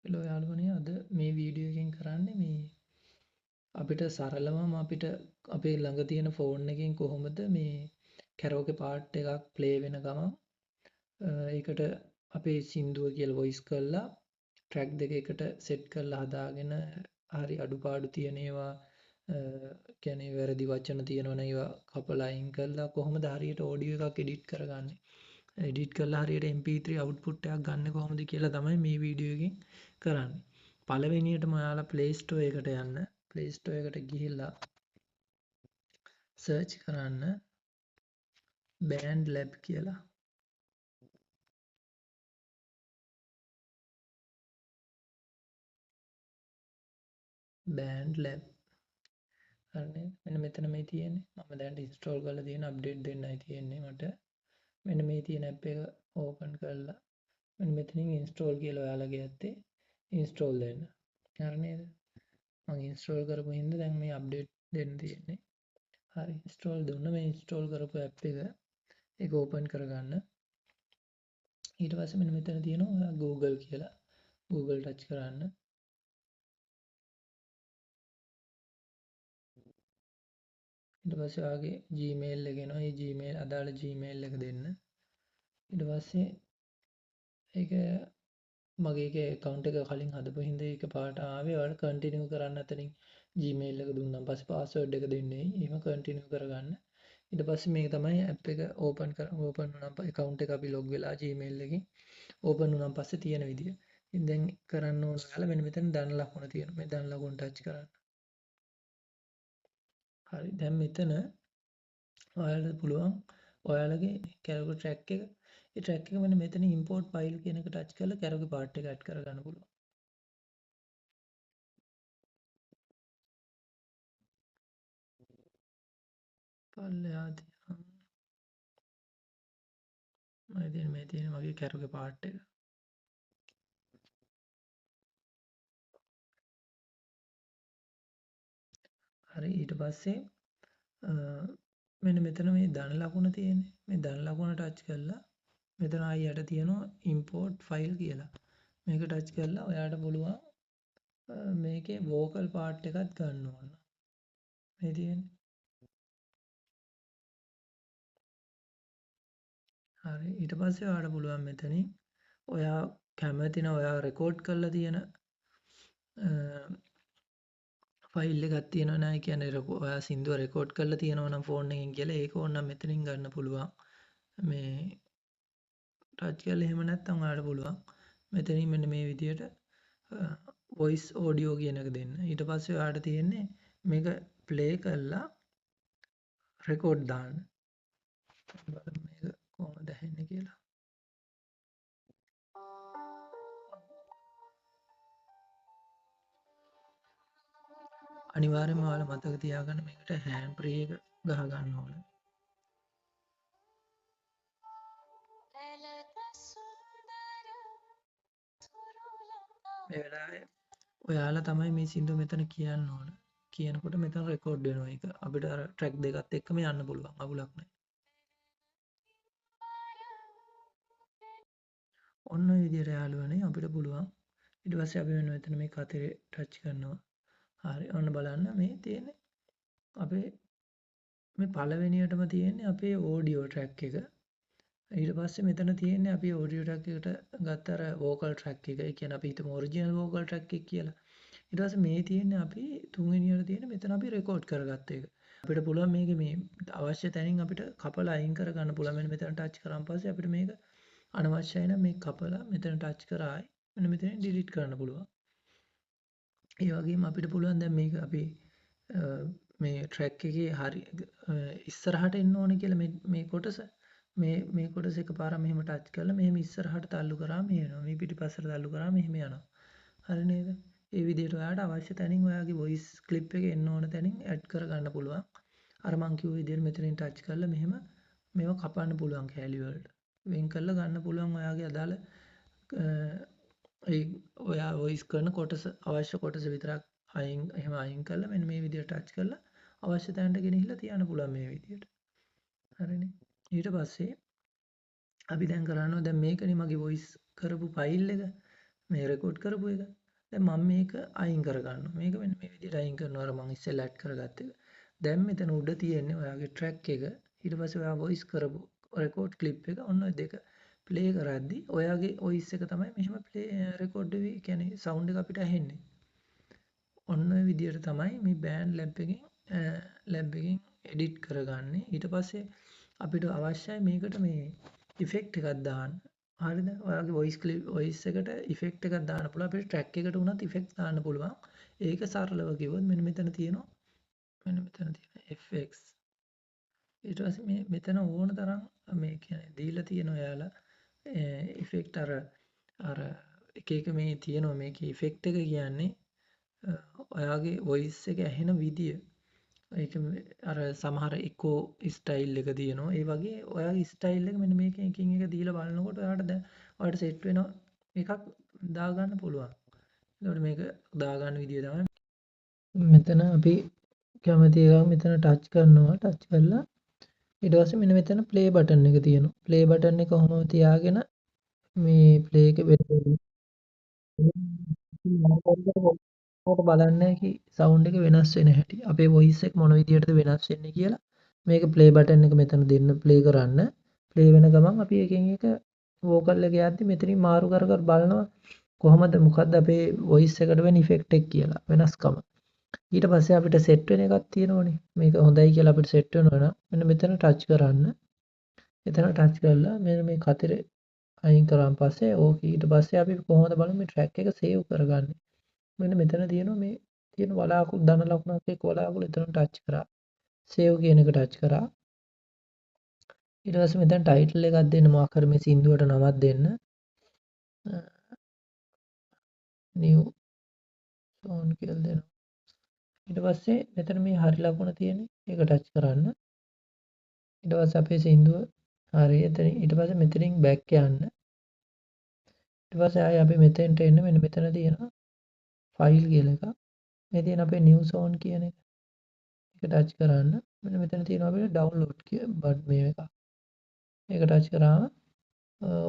hello යාළුවනේ අද මේ වීඩියෝ එකෙන් කරන්නේ මේ අපිට සරලවම අපිට අපේ ළඟ තියෙන ෆෝන් එකෙන් කොහොමද මේ කැරෝකේ පාට් එකක් ප්ලේ වෙන ගමන් ඒකට අපේ සින්දුව කියලා වොයිස් කරලා ට්‍රැක් දෙක එකට සෙට් කරලා හදාගෙන හරි අඩුපාඩු තියෙන ඒවා කියන්නේ වැරදි වචන තියෙනවනේ ඒවා කපලා අයින් කරලා කොහොමද හරියට ඔඩියෝ එකක් එඩිට් කරගන්නේ එඩිට් කරලා හරියට MP3 අවුට්පුට් එකක් ගන්න කොහොමද කියලා තමයි මේ වීඩියෝ එකෙන් කරන්නේ. පළවෙනියටම ඔයාලා Play Store එකට යන්න. Play Store එකට ගිහිල්ලා search කරන්න Band Lab කියලා. Band Lab. හරිනේ. මෙන්න මෙතන මේ තියෙන්නේ. මම දැන් install කරලා තියෙන update දෙන්නයි තියෙන්නේ මට. මෙන්න මේ තියෙන app එක open කරලා මෙන්න මෙතනින් install කියලා ඔයාලගේ ඇත්තේ install දෙන්න. හරි නේද? මම install කරපු හින්දා දැන් මේ update දෙන්න තියෙන්නේ. හරි install දුන්න මේ install කරපු app එක open කරගන්න. ඊට පස්සේ මෙන්න මෙතන තියෙනවා Google කියලා. Google touch කරන්න. ඊට පස්සේ ඔයාගේ Gmail එක එනවා. මේ Gmail අදාළ Gmail එක දෙන්න. ඊට පස්සේ ඒක මගේ එක account එක කලින් හදපු හින්දා ඒක පාට ආවේ. ඔයාලා continue කරන්න අතරින් Gmail එක දුන්නාන් පස්සේ password එක දෙන්නේ. එහෙම continue කරගන්න. ඊට පස්සේ මේක තමයි app එක open වුණාම account එක අපි log වෙලා Gmail එකකින් open වුණාන් පස්සේ තියෙන විදිය. ඉතින් දැන් කරන්න ඕන ඔයාලා මෙන්න මෙතන ධන ලකුණ තියෙනවා. මේ ධන ලකුණ touch කරන්න. හරි දැන් මෙතන ඔයාලට පුළුවන් ඔයාලගේ කැරෝකේ ට්‍රැක් එක ඒ ට්‍රැක් එක මෙන්න මෙතන import file කියන එක touch කරලා කැරෝකේ part එක add කරගන්න පුළුවන්. පල්ලෙහා තියෙනවා මේ තියෙන මගේ කැරෝකේ part එක. හරි ඊට පස්සේ මෙන්න මෙතන මේ ධන ලකුණ තියෙන්නේ. මේ ධන ලකුණ touch කරලා මෙතන ආයි යට තියෙනවා import file කියලා. මේක touch කරලා ඔයාලට පුළුවන් මේකේ vocal part එකත් ගන්න ඕන. මේ තියෙන්නේ. හරි ඊට පස්සේ ඔයාලට පුළුවන් මෙතනින් ඔයා කැමති නම් ඔයා රෙකෝඩ් කරලා තියෙන ෆයිල් එකක් තියෙනවා නේද කියන්නේ ඔයා සින්දුව රෙකෝඩ් කරලා තියෙනවා නම් ෆෝන් එකෙන් කියලා ඒක ඕනනම් මෙතනින් ගන්න පුළුවන්. මේ ටච් කරලා එහෙම නැත්නම් ඔයාලට පුළුවන් මෙතනින් මෙන්න මේ විදියට voice audio කියන එක දෙන්න. ඊට පස්සේ ඔයාලට තියෙන්නේ මේක ප්ලේ කරලා රෙකෝඩ් දාන්න. බලමු මේක කොහොමද ඇහෙන්නේ කියලා. අනිවාර්යයෙන්ම ඔයාලා මතක තියාගන්න මේකට හෑන්ඩ් ෆ්‍රී එක ගහ ගන්න ඕන. මේ වෙලාවේ ඔයාලා තමයි මේ සින්දුව මෙතන කියන්න ඕන. කියනකොට මෙතන රෙකෝඩ් වෙනවා ඒක. අපිට අර ට්‍රැක් දෙකත් එක්කම යන්න පුළුවන්. අවුලක් නැහැ. ඔන්න ඔය විදිහට යාළුවනේ අපිට පුළුවන්. ඊට පස්සේ අපි මෙතන මේ කතරේ ටච් කරනවා. හරි. ඔන්න බලන්න මේ තියෙන්නේ අපේ මේ පළවෙනියටම තියෙන්නේ අපේ ඕඩියෝ ට්‍රැක් එක. ඊට පස්සේ මෙතන තියෙන්නේ අපි ඔඩියෝ ට්‍රැක් එකට ගත්ත අර වෝකල් ට්‍රැක් එක. ඒ කියන්නේ අපි හිතමු ඔරිජිනල් වෝකල් ට්‍රැක් එක කියලා. ඊට පස්සේ මේ තියෙන්නේ අපි තුන්වෙනියට තියෙන මෙතන අපි රෙකෝඩ් කරගත්ත එක. අපිට පුළුවන් මේක මේ අවශ්‍ය තැනින් අපිට කපලා අයින් කරගන්න පුළුවන්. මෙන්න මෙතන ටච් කරාන් පස්සේ අපිට මේක අනවශ්‍යයි නම් මේක කපලා මෙතන ටච් කරායි මෙන්න මෙතනින් ඩිලීට් කරන්න පුළුවන්. ඒ වගේම අපිට පුළුවන් දැන් මේක අපි මේ ට්‍රැක් එකේ හරි ඉස්සරහට එන්න ඕනේ කියලා මේ කොටස මේ කොටස එකපාරම මෙහෙම ටච් කරලා මෙහෙම ඉස්සරහට තල්ලු කරාම එනවා. මේ පිටිපස්සට තල්ලු කරාම එහෙම යනවා. හරි නේද? ඒ විදිහට ඔයාලට අවශ්‍ය තැනින් ඔයාගේ වොයිස් ක්ලිප් එක එන්න ඕන තැනින් ඇඩ් කරගන්න පුළුවන්. අර මං කිව්ව විදිහට මෙතනින් ටච් කරලා මෙහෙම මේවා කපන්න පුළුවන් කැලි වලට. වෙන් කරලා ගන්න පුළුවන් ඔයාගේ අදාළ ඔයා වොයිස් කරන කොටස අවශ්‍ය කොටස විතරක් එහෙම අයින් කරලා මෙන්න මේ විදිහට ටච් කරලා අවශ්‍ය තැනට ගෙනහිල්ලා තියන්න පුළුවන් මේ විදිහට. හරිනේ. ඊට පස්සේ අපි දැන් කරන්නේ දැන් මේකනේ මගේ වොයිස් කරපු ෆයිල් එක. මේ රෙකෝඩ් කරපු එක. දැන් මම මේක අයින් කරගන්නවා. මේක මෙන්න මේ විදිහට අයින් කරනවා. අර මම ඉස්සෙල්ලා ඇඩ් කරගත්ත එක. දැන් මෙතන උඩ තියෙන්නේ ඔයාගේ ට්‍රැක් එක. ඊට පස්සේ ඔයා වොයිස් කරපු රෙකෝඩ් ක්ලිප් එක. ඔන්න ඔය දෙක ප්ලේ කරද්දි ඔයාගේ වොයිස් එක තමයි මෙහෙම ප්ලේ රෙකෝඩ් වෙවි. කියන්නේ සවුන්ඩ් එක අපිට ඇහෙන්නේ. ඔන්න ඔය විදිහට තමයි මේ බෑන්ඩ් ලැබ් එකෙන් එඩිට් කරගන්නේ. ඊට පස්සේ අපිට අවශ්‍යයි මේකට මේ ඉෆෙක්ට් එකක් දාන්න. හරිද? ඔයාගේ වොයිස් එකට ඉෆෙක්ට් එකක් දාන්න පුළුවන්. අපිට ට්‍රැක් එකට උනත් ඉෆෙක්ට්ස් දාන්න පුළුවන්. ඒක සරලව කිව්වොත් මෙන්න මෙතන තියෙනවා. මෙන්න මෙතන තියෙන FX. ඊට පස්සේ මේ මෙතන ඕන තරම් මේ කියන්නේ දීලා තියෙන ඔයාලා ඉෆෙක්ට් අර එක එක මේ තියෙනවා මේකේ ඉෆෙක්ට් එක කියන්නේ ඔයාගේ වොයිස් එක ඇහෙන විදිය. ඒක අර සමහර ඉකෝ ස්ටයිල් එක තියෙනවා. ඒ වගේ ඔයාගේ ස්ටයිල් එක මෙන්න මේකෙන් එකින් එක දීලා බලනකොට ඔයාට දැන් ඔයාලට සෙට් වෙන එකක් දාගන්න පුළුවන්. ඒකට මේක දාගන්න විදිය තමයි මෙතන අපි කැමති එකක් මෙතන ටච් කරනවා. ටච් කරලා ඊට පස්සේ මෙන්න මෙතන ප්ලේ බටන් එක තියෙනවා. ප්ලේ බටන් එක කොහොම තියාගෙන මේ ප්ලේ එක වෙන්න ඔකට බලන්න කි සවුන්ඩ් එක වෙනස් වෙන හැටි. අපේ වොයිස් එක මොන විදියටද වෙනස් වෙන්නේ කියලා මේක ප්ලේ බටන් එක මෙතන දෙන්න ප්ලේ කරන්න. ප්ලේ වෙන ගමන් අපි එකින් එක වෝකල් එක යද්දි මෙතනින් මාරු කර කර බලනවා කොහොමද මොකද්ද අපේ වොයිස් එකට වෙන ඉෆෙක්ට් එක කියලා වෙනස්කම. ඊට පස්සේ අපිට සෙට් වෙන එකක් තියෙනවනේ. මේක හොඳයි කියලා අපිට සෙට් වෙනවා නම් මෙන්න මෙතන ටච් කරන්න. එතන ටච් කරලා මෙන්න මේ කතරේ අයින් කරාන් පස්සේ ඕක ඊට පස්සේ අපි කොහොමද බලමු මේ ට්‍රැක් එක සේව් කරගන්නේ. මෙන්න මෙතන තියෙනවා මේ තියෙන වලාකුළු ධන ලකුණක් එක්ක වලාකුළු එතන ටච් කරා. සේව් කියන එක ටච් කරා. ඊට පස්සේ මෙතන ටයිටල් එකක් දෙන්න මොකක් හරි මේ සින්දුවට නමක් දෙන්න. නිව් සෝන් කියලා දෙනවා. ඊට පස්සේ මෙතන මේ හරි ලකුණ තියෙන්නේ. ඒක ටච් කරන්න. ඊට පස්සේ අපේ සින්දුව හරි එතන ඊට පස්සේ මෙතනින් බෑක් යන්න. ඊට පස්සේ ආයෙ අපි මෙතෙන්ට එන්න මෙන්න මෙතන තියෙනවා ෆයිල් කියලා එකක්. මේ තියෙන අපේ නිව් සෝන් කියන එක. ඒක ටච් කරන්න. මෙන්න මෙතන තියෙනවා අපිට ඩවුන්ලෝඩ් මේ එක. ඒක ටච් කරාම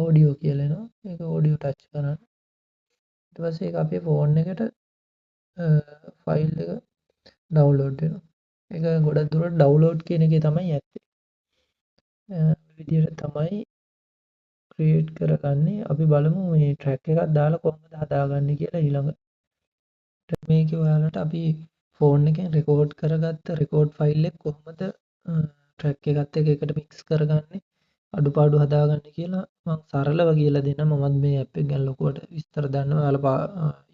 ඕඩියෝ කියලා එනවා. ඒක ඕඩියෝ ටච් කරන්න. ඊට පස්සේ ඒක අපේ ෆෝන් එකට ෆයිල් එක ඩවුන්ලෝඩ් වෙනවා. ඒක ගොඩක් දුරට ඩවුන්ලෝඩ් කියන එකේ තමයි ඇත්තේ. විදියට තමයි ක්‍රියේට් කරගන්නේ. අපි බලමු මේ ට්‍රැක් එකක් දාලා කොහොමද හදාගන්නේ කියලා ඊළඟ. මේකේ ඔයාලට අපි ෆෝන් එකෙන් රෙකෝඩ් කරගත්ත රෙකෝඩ් ෆයිල් එක කොහොමද ට්‍රැක් එකත් එක්ක එකට මික්ස් කරගන්නේ අඩුපාඩු හදාගන්නේ කියලා මම සරලව කියලා දෙන්නම්. මමත් මේ ඇප් එක ගැන ලොකුවට විස්තර දන්නවා. ඔයාලා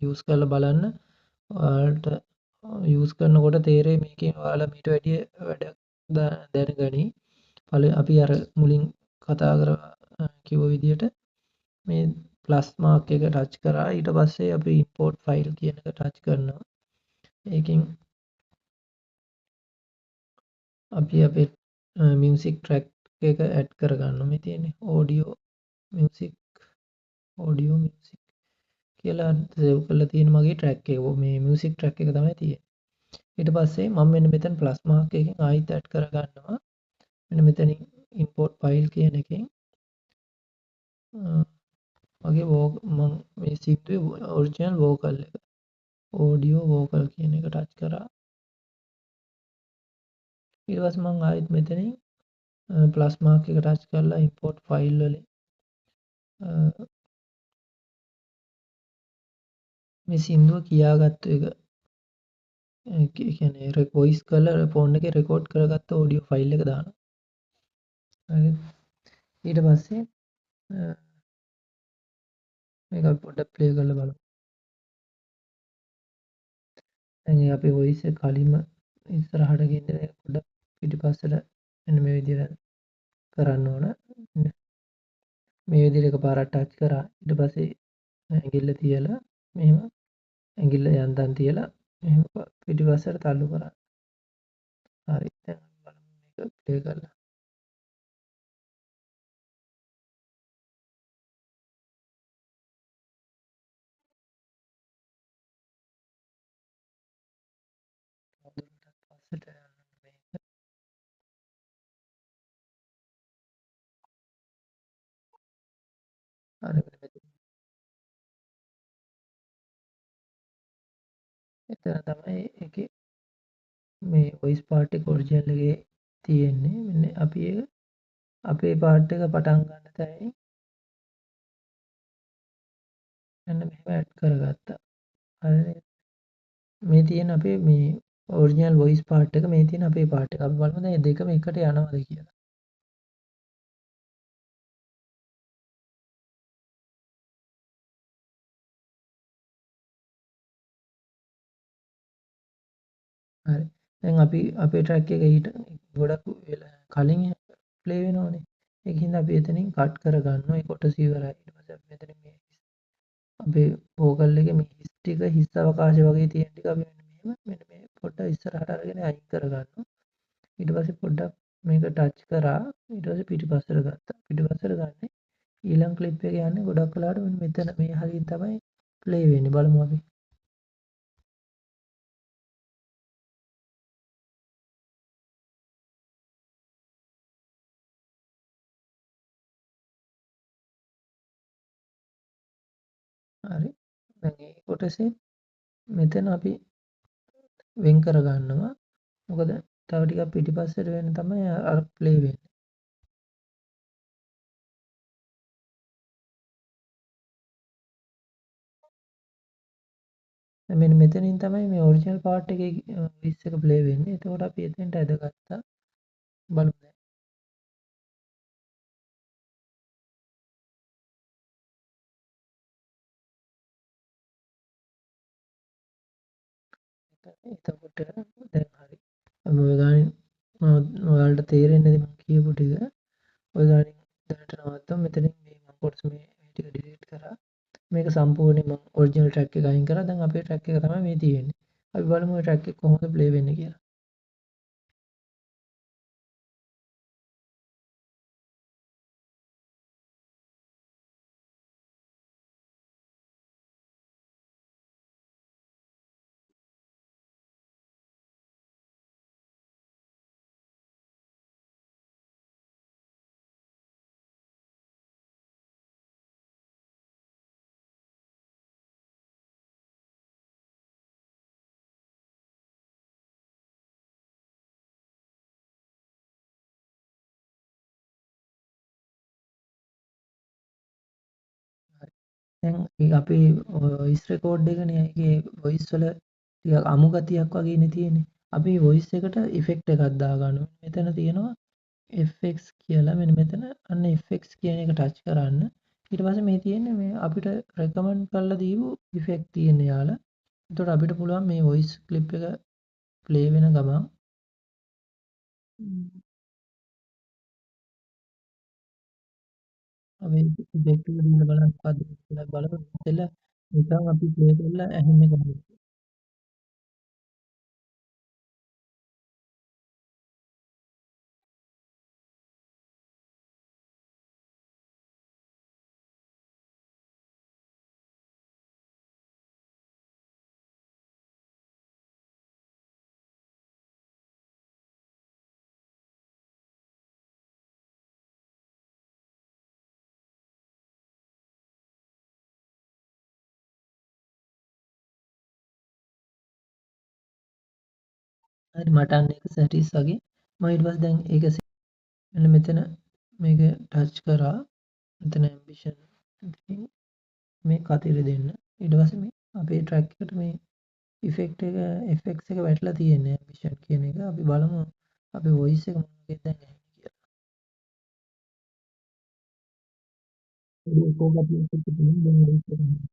යූස් කරලා බලන්න. ඔයාලට යූස් කරනකොට තේරෙයි මේකෙන් ඔයාලා මීට වැඩිය වැඩ දැනගනි. අපි අර මුලින් කතා කර කිව්ව විදිහට මේ ප්ලස් මාක් එක ටච් කරා. ඊට පස්සේ අපි ඉම්පෝර්ට් ෆයිල් කියන එක ටච් කරනවා. ඒකෙන් අපි අපේ මියුසික් ට්‍රැක් එක ඇඩ් කරගන්නවා. මේ තියෙන්නේ ඔඩියෝ මියුසික් කියලා සේව් කරලා තියෙන මගේ ට්‍රැක් එක. මේ මියුසික් ට්‍රැක් එක තමයි තියෙන්නේ. ඊට පස්සේ මම මෙන්න මෙතන ප්ලස් මාක් එකකින් ආයෙත් ඇඩ් කරගන්නවා. මෙන්න මෙතනින් ඉම්පෝර්ට් ෆයිල් කියන එකෙන් මගේ මම මේ සින්දුවේ ඔරිජිනල් වෝකල් එක ඔඩියෝ වෝකල් කියන එක ටච් කරා. ඊට පස්සේ මම ආයෙත් මෙතනින් ප්ලස් මාක් එක ටච් කරලා ඉම්පෝර්ට් ෆයිල් වලින් මේ සින්දුව කියාගත්තු එක කියන්නේ වොයිස් කරලා ෆෝන් එකේ රෙකෝඩ් කරගත්ත ඔඩියෝ ෆයිල් එක දානවා. හරිද? ඊට පස්සේ මේක අපි පොඩ්ඩක් ප්ලේ කරලා බලමු. දැන් අපේ වොයිස් එක කලින්ම ඉස්සරහට ගෙන්න මේක පොඩ්ඩක් පිටිපස්සට මෙන්න මේ විදිහට කරන්න ඕන. මේ විදිහට එකපාරක් ටච් කරා. ඊට පස්සේ ඇඟිල්ල තියලා මෙහෙම ඇඟිල්ල යන්තම් තියලා මෙහෙම පිටිපස්සට තල්ලු කරා. හරි. දැන් බලමු මේක ප්ලේ කරලා. තවදුරටත් පස්සට යන්න මේක. හරි මෙතන එතන තමයි ඒකේ මේ වොයිස් පාර්ට් එක ඔරිජිනල් එකේ තියෙන්නේ. මෙන්න අපි ඒක අපේ පාර්ට් එක පටන් ගන්න තැනින් මෙන්න මෙහෙම ඇඩ් කරගත්තා. හරිද? මේ තියෙන අපේ මේ ඔරිජිනල් වොයිස් පාර්ට් එක, මේ තියෙන අපේ පාර්ට් එක. අපි බලමු දැන් මේ දෙකම එකට යනවද කියලා. හරි. දැන් අපි අපේ ට්‍රැක් එක ඊට ගොඩක් වෙලා කලින් ප්ලේ වෙනවනේ. ඒකින්ද අපි එතනින් කට් කරගන්නවා. ඒ කොටස ඉවරයි. ඊට පස්සේ අපි මෙතනින් මේ අපේ වෝකල් එකේ මේ හිස් ටික, හිස් අවකාශය වගේ තියෙන ටික අපි මෙන්න මේ පොඩ්ඩක් ඉස්සරහට අරගෙන අයින් කරගන්නවා. ඊට පස්සේ පොඩ්ඩක් මේක ටච් කරා. ඊට පස්සේ පිටිපස්සට ගත්තා. පිටිපස්සට ගන්නේ ඊළඟ ක්ලිප් එක යන්නේ ගොඩක් වෙලාවට මෙන්න මෙතන මේ හරියෙන් තමයි ප්ලේ වෙන්නේ. බලමු අපි. හරි. දැන් මේ කොටසේ මෙතන අපි වෙන් කරගන්නවා. මොකද තව ටිකක් පිටිපස්සට වෙන්න තමයි අර ප්ලේ වෙන්නේ. දැන් මෙන්න මෙතනින් තමයි මේ ඔරිජිනල් පාර්ට් එකේ විස් එක ප්ලේ වෙන්නේ. එතකොට අපි එතෙන්ට ඇදගත්තා. බලමු දැන්. එතකොට දැන් හරි. ඔය ගානේ ඔයාලට තේරෙන්නේ නැති මම කියපු ටික. ඔය ගානේ දැනට නවත්තමු. මෙතනින් මේ මම කොටස මේ ටික ඩිලීට් කරා. මේක සම්පූර්ණයෙන් මම ඔරිජිනල් ට්‍රැක් එක අයින් කරා. දැන් අපේ ට්‍රැක් එක තමයි මේ තියෙන්නේ. අපි බලමු ඔය ට්‍රැක් එක කොහොමද ප්ලේ වෙන්නේ කියලා. හරි. දැන් ඒක අපේ වොයිස් රෙකෝඩ් එකනේ. ඒකේ වොයිස් වල ටිකක් අමු ගතියක් වගේනේ තියෙන්නේ. අපි වොයිස් එකට ඉෆෙක්ට් එකක් දාගන්නවා. මෙතන තියෙනවා FX කියලා. මෙන්න මෙතන අන්න FX කියන එක ටච් කරන්න. ඊට පස්සේ මේ තියෙන්නේ මේ අපිට රෙකමන්ඩ් කරලා දීපු ඉෆෙක්ට් තියෙන යාලා. එතකොට අපිට පුළුවන් මේ වොයිස් ක්ලිප් එක ප්ලේ වෙන ගමන් අපි ඉෆෙක්ට් එක දීලා බලන්න මොකද්ද කියලා බලමු. ඉතින් නිකන් අපි ප්ලේ කරලා ඇහෙන්නේ කොහොමද? හරි මට අන්න ඒක සැටිස් වගේ. මම ඊට පස්සේ දැන් ඒක මෙන්න මෙතන මේක ටච් කරා. මෙතන ඇම්බිෂන් ඉතින් මේ කතිර දෙන්න. ඊට පස්සේ මේ අපේ ට්‍රැක් එකට මේ ඉෆෙක්ට් එක FX එක වැටලා තියෙන්නේ ඇම්බිෂන් කියන එක. අපි බලමු අපේ වොයිස් එක මොන වගේද දැන් ඇහෙන්නේ කියලා. ඒක කොහොමද අපි effect එක දෙන්නේ දැන් voice එක.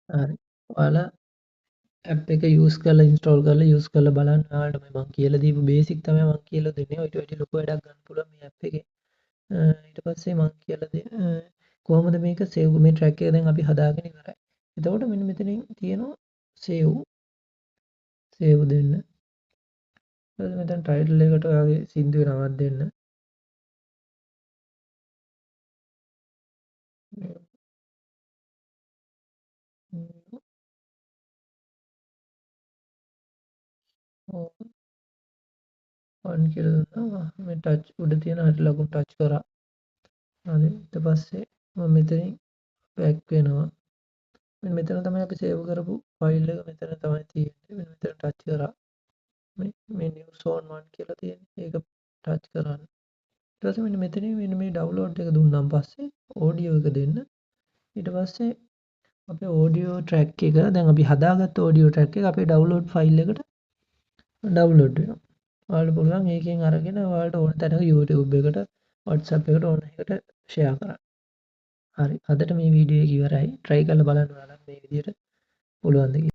හරි. ඔයාලා ඇප් එක යූස් කරලා ඉන්ස්ටෝල් කරලා යූස් කරලා බලන්න. ඔයාලට මම කියලා දීපු බේසික් තමයි මම කියලා දෙන්නේ. ඔයිට වැඩි ලොකු වැඩක් ගන්න පුළුවන් මේ ඇප් එකේ. ඊට පස්සේ මම කියලා කොහොමද මේක සේව් මේ ට්‍රැක් එක දැන් අපි හදාගෙන ඉවරයි. එතකොට මෙන්න මෙතනින් තියෙනවා සේව් දෙන්න. ඊට මෙතන ටයිටල් එකට ඔයාගේ සින්දුවේ නමක් දෙන්න. 1 කියලා දුන්නා. මේ ටච් උඩ තියෙන හරි ලකුණු ටච් කරා. හරි. ඊට පස්සේ මම මෙතනින් බෑක් වෙනවා. මෙන්න මෙතන තමයි අපි සේව් කරපු ෆයිල් එක මෙතන තමයි තියෙන්නේ. මෙන්න මෙතන ටච් කරා. මේ new zone 1 කියලා තියෙන්නේ. ඒක ටච් කරන්න. ඊට පස්සේ මෙන්න මෙතනින් මෙන්න මේ ඩවුන්ලෝඩ් එක දුන්නාන් පස්සේ ඔඩියෝ එක දෙන්න. ඊට පස්සේ අපේ ඔඩියෝ ට්‍රැක් එක දැන් අපි හදාගත්ත ඔඩියෝ ට්‍රැක් එක අපේ ඩවුන්ලෝඩ් ෆයිල් එකට ඩවුන්ලෝඩ් වෙනවා. ඔයාලට පුළුවන් ඒකෙන් අරගෙන ඔයාලට ඕන තැනක YouTube එකට WhatsApp එකට ඕන එකට ෂෙයා කරන්න. හරි. අදට මේ වීඩියෝ එක ඉවරයි. try කරලා බලන්න ඔයාලා මේ විදිහට පුළුවන්ද කියලා.